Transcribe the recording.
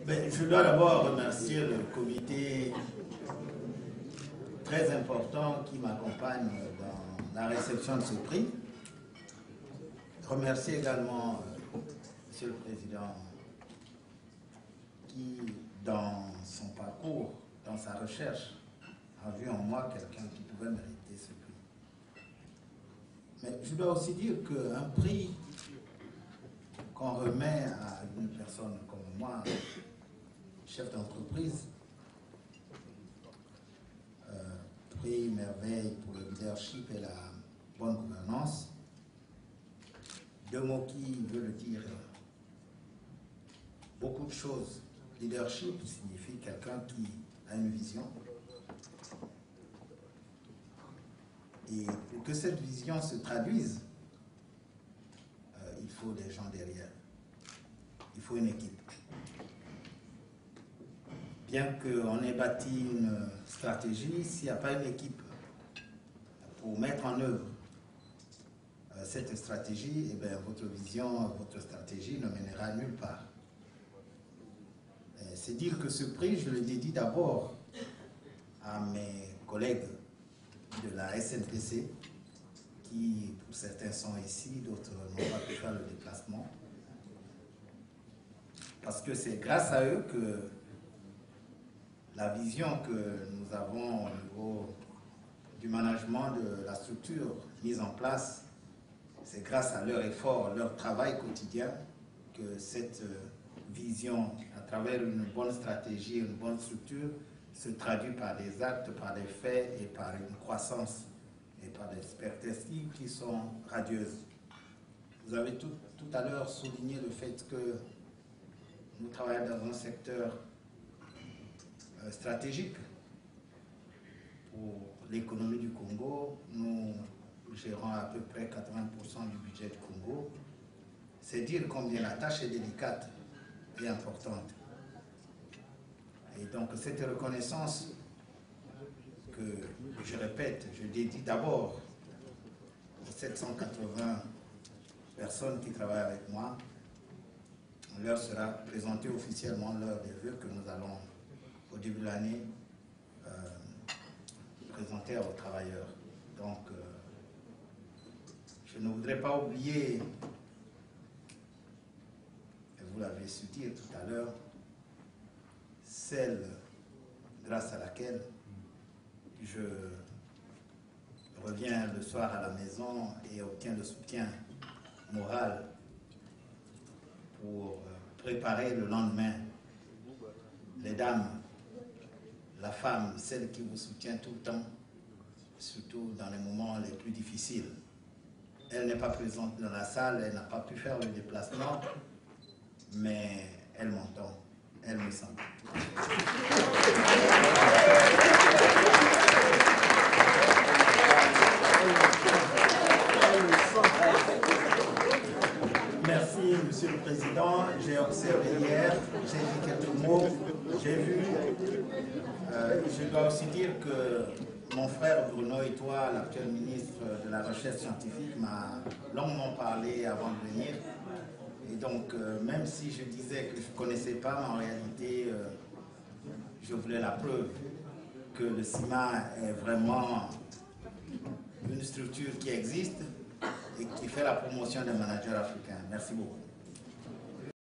Je dois d'abord remercier le comité très important qui m'accompagne dans la réception de ce prix. Remercier également Monsieur le Président qui, dans son parcours, dans sa recherche, a vu en moi quelqu'un qui pouvait mériter ce prix. Mais je dois aussi dire qu'un prix qu'on remet à une personne comme moi, chef d'entreprise, prix Merveille pour le leadership et la bonne gouvernance, deux mots qui veulent dire beaucoup de choses. Leadership signifie quelqu'un qui a une vision. Et pour que cette vision se traduise, il faut des gens derrière. Il faut une équipe. Bien qu'on ait bâti une stratégie, s'il n'y a pas une équipe pour mettre en œuvre cette stratégie, eh bien, votre vision, votre stratégie ne mènera nulle part. C'est dire que ce prix, je le dédie d'abord à mes collègues de la SNPC, qui pour certains sont ici, d'autres n'ont pas pu faire le déplacement. Parce que c'est grâce à eux que la vision que nous avons au niveau du management de la structure mise en place, c'est grâce à leur effort, leur travail quotidien que cette vision, à travers une bonne stratégie, une bonne structure, se traduit par des actes, par des faits et par une croissance et par des perspectives qui sont radieuses. Vous avez tout à l'heure souligné le fait que nous travaillons dans un secteur stratégique pour l'économie du Congo. Nous gérons à peu près 80% du budget du Congo. C'est dire combien la tâche est délicate et importante. Et donc cette reconnaissance que, je répète, je dédie d'abord aux 780 personnes qui travaillent avec moi. On leur sera présenté officiellement l'heure des vœux que nous allons, au début de l'année, présenter aux travailleurs. Donc, je ne voudrais pas oublier, et vous l'avez su dire tout à l'heure, celle grâce à laquelle je reviens le soir à la maison et obtiens le soutien moral pour préparer le lendemain. Les dames, la femme, celle qui vous soutient tout le temps, surtout dans les moments les plus difficiles. Elle n'est pas présente dans la salle, elle n'a pas pu faire le déplacement, mais elle m'entend, elle me sent. Merci, Monsieur le Président. J'ai observé hier, j'ai dit quelques mots, j'ai vu. Je dois aussi dire que mon frère Bruno Etoile, l'actuel ministre de la Recherche scientifique, m'a longuement parlé avant de venir. Et donc, même si je disais que je ne connaissais pas, mais en réalité, je voulais la preuve que le CIMA est vraiment une structure qui existe et qui fait la promotion des managers africains. Merci beaucoup.